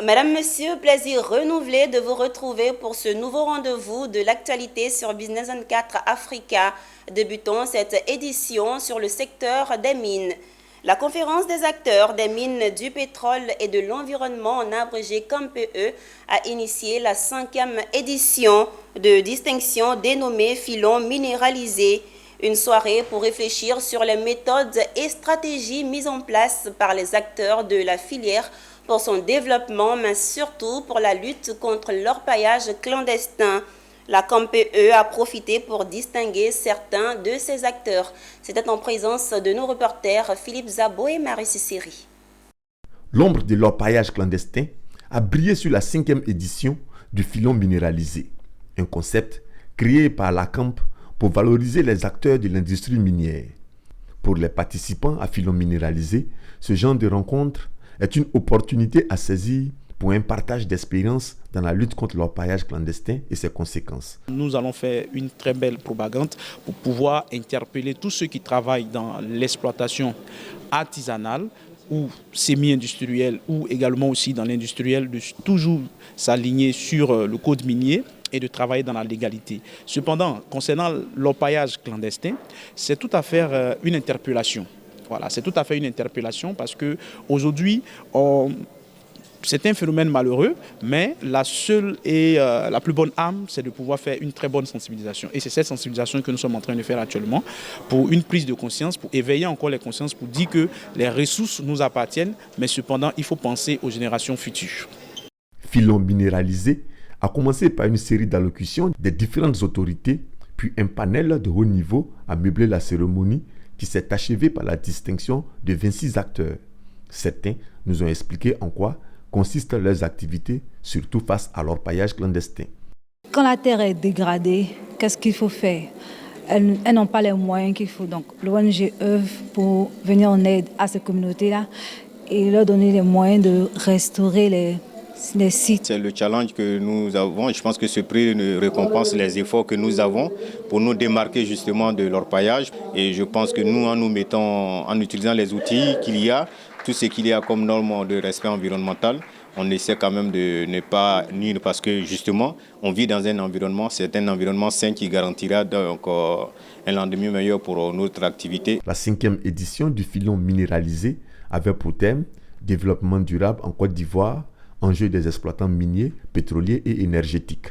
Madame, Monsieur, plaisir renouvelé de vous retrouver pour ce nouveau rendez-vous de l'actualité sur Business 24 Africa. Débutons cette édition sur le secteur des mines. La conférence des acteurs des mines du pétrole et de l'environnement, en abrégé COMPE, a initié la 5e édition de distinction dénommée Filons minéralisés. Une soirée pour réfléchir sur les méthodes et stratégies mises en place par les acteurs de la filière pour son développement, mais surtout pour la lutte contre l'orpaillage clandestin. La COMPE a profité pour distinguer certains de ses acteurs. C'était en présence de nos reporters Philippe Zabo et Marie Cicéry. L'ombre de l'orpaillage clandestin a brillé sur la 5e édition du filon minéralisé, un concept créé par la CAMP pour valoriser les acteurs de l'industrie minière. Pour les participants à filon minéralisé, ce genre de rencontre est une opportunité à saisir pour un partage d'expériences dans la lutte contre l'orpaillage clandestin et ses conséquences. Nous allons faire une très belle propagande pour pouvoir interpeller tous ceux qui travaillent dans l'exploitation artisanale ou semi-industrielle ou également aussi dans l'industriel de toujours s'aligner sur le code minier et de travailler dans la légalité. Cependant, concernant l'orpaillage clandestin, c'est tout à fait une interpellation. Voilà, c'est tout à fait une interpellation parce qu'aujourd'hui, c'est un phénomène malheureux, mais la seule et la plus bonne arme, c'est de pouvoir faire une très bonne sensibilisation. Et c'est cette sensibilisation que nous sommes en train de faire actuellement pour une prise de conscience, pour éveiller encore les consciences, pour dire que les ressources nous appartiennent, mais cependant, il faut penser aux générations futures. Filon minéralisé a commencé par une série d'allocutions des différentes autorités, puis un panel de haut niveau a meublé la cérémonie qui s'est achevée par la distinction de 26 acteurs. Certains nous ont expliqué en quoi consistent leurs activités, surtout face à l'orpaillage clandestin. Quand la terre est dégradée, qu'est-ce qu'il faut faire? Elles n'ont pas les moyens qu'il faut. Donc l'ONG œuvre pour venir en aide à ces communautés-là et leur donner les moyens de restaurer les sites. C'est le challenge que nous avons. Je pense que ce prix récompense les efforts que nous avons pour nous démarquer justement de l'orpaillage. Et je pense que nous, en utilisant les outils qu'il y a, tout ce qu'il y a comme normes de respect environnemental, on essaie quand même de ne pas nuire parce que justement, on vit dans un environnement, c'est un environnement sain qui garantira donc un lendemain meilleur pour notre activité. La 5e édition du filon minéralisé avait pour thème « Développement durable en Côte d'Ivoire, enjeux des exploitants miniers, pétroliers et énergétiques ».